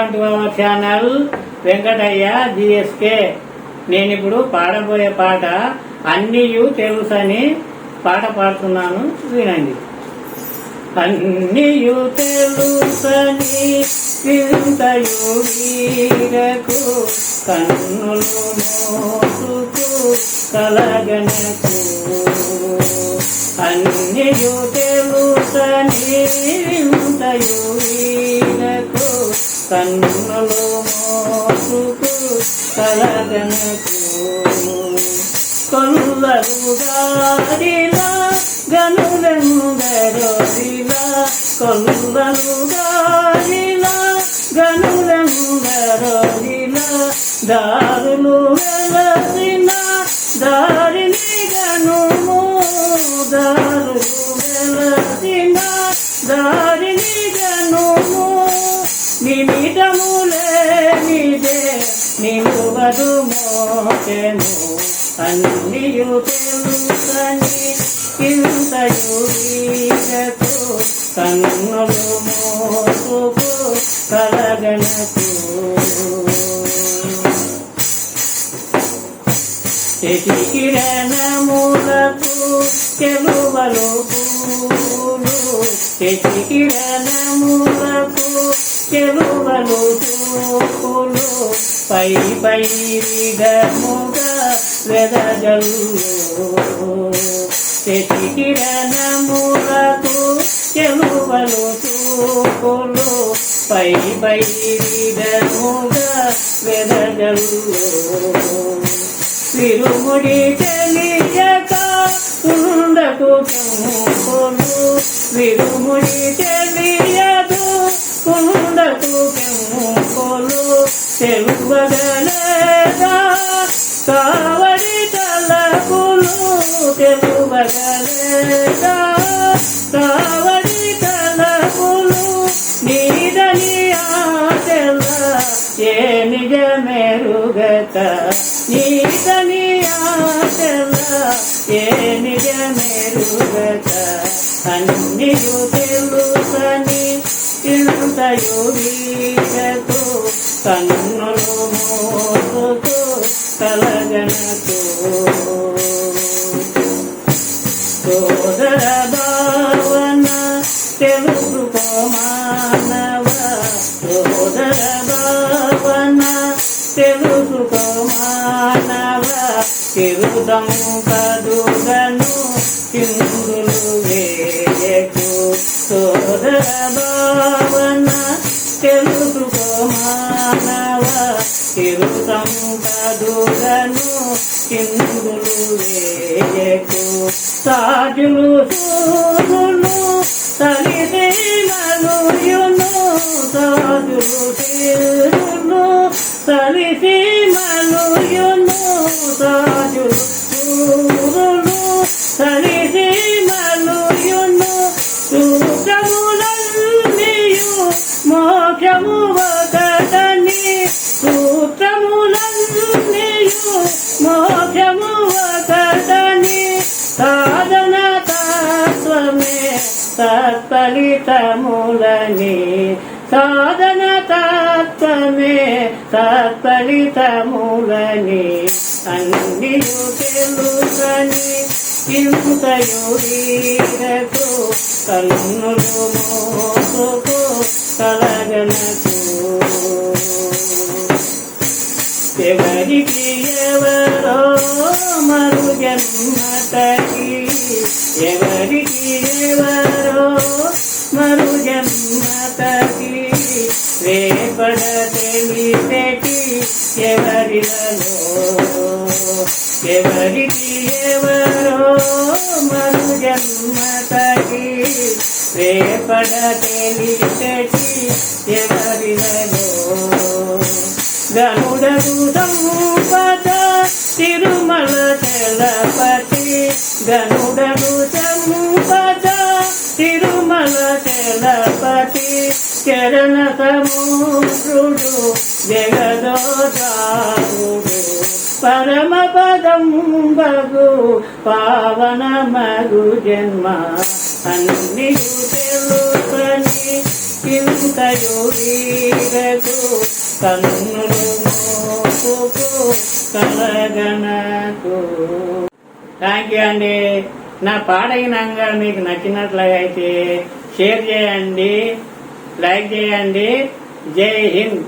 Welcome to our channel Venkataiah GSK. నేను ఇప్పుడు పాడబోయే పాట అన్నీయు తెలుసని పాట పాడుతున్నాను, వినండి. అన్నీయు తెలుసని వింతయు వీరకు కన్నులు మోసుకు కలగనకు. అన్నీయు తెలుసని వింతయు వీరకు కన్నులు మోసుకు కలగనకు. కొల్లరు గారిలా గనులెందరోరిలా, కొల్లరు గారిలా గనులెందరోరిలా, దారులు వెలసిన దారిని గనుము, దారులు వెలసిన దారిని గనుము. నిమిటములే నిదే నిలువదు మోచెను, అన్నీయు తెలుసని ఇంతయు వీరకు కన్నులు మోసుకు కలగనకు. కిరణములకు చెలువలు పూలు, కిరణములకు చెలువలు చూపులు, పై పై విధముగా వెదజల్లు. కిరణములకు చెలువలు చూపులు, పై పై విధముగా వెదజల్లు. విరుముడి తెలియక కుండకు కెంపులు, విరుముడి తెలియదు కుండకు కెంపులు. తెలువగలేదా కావడి తలపులు, తెలువగలేదా కావడి తలపులు. నీదని ఆటల ఏ నిజమెరుగత, నీదని ఆటల ఏ నిజమెరుగత. అన్నీయు తెలుసని ఇంతయు వీరకు కన్నులు మోసుకు కలగనకు. సోదర భావన తెలుసుకో మానవ, సోదర భావన తెలుసుకో మానవ. తిరుదం కదుగను చిందులు వేయకు, సోదర భావన తెలుసుకో మానవ. తిరుదం కదుగను చిందులు వేయకు. సాజులు సూరులు సలిసీమలుయును, సాజులు సీరులు సలిసీమలుయును, సాజులు సూరులు సలిసీమలుయును. సూత్రములన్నీయు మోక్షము ఒకటని, సూత్రములన్నీయు మోక్షము ఒకటని. సాధన తత్వమే సత్ఫలితములని, సాధన తత్వమే సత్ఫలితములని. అన్నీయు తెలుసని ఇంతయు వీరకు కన్నులు మోసుకు కలగనకు. ఎవరికి ఎవరో మరు జన్మతకి, ఎవరికి ఎవరో మరు జన్మతకి. రేపడ తెలిపెట్టి ఎవరిలలో, ఎవరికి ఎవరో మరు జన్మతకి. రేపడ తెలిపెట్టి ఎవరిలలో. గనుడకు సంపద తిరుమల చలపతి, గనుడకు సంపద తిరుమల చలపతి. చరణ సముద్రుడు జగదోదారుడు, పరమ పదం బగు పావన మగు జన్మ. అన్నీయు తెలుసని ఇంతయు వీరకు కన్నులు మోపుకు కలగనకు. థ్యాంక్ యూ అండి. నా పాడగినంగా మీకు నచ్చినట్లయితే షేర్ చేయండి, లైక్ చేయండి. జై హింద్.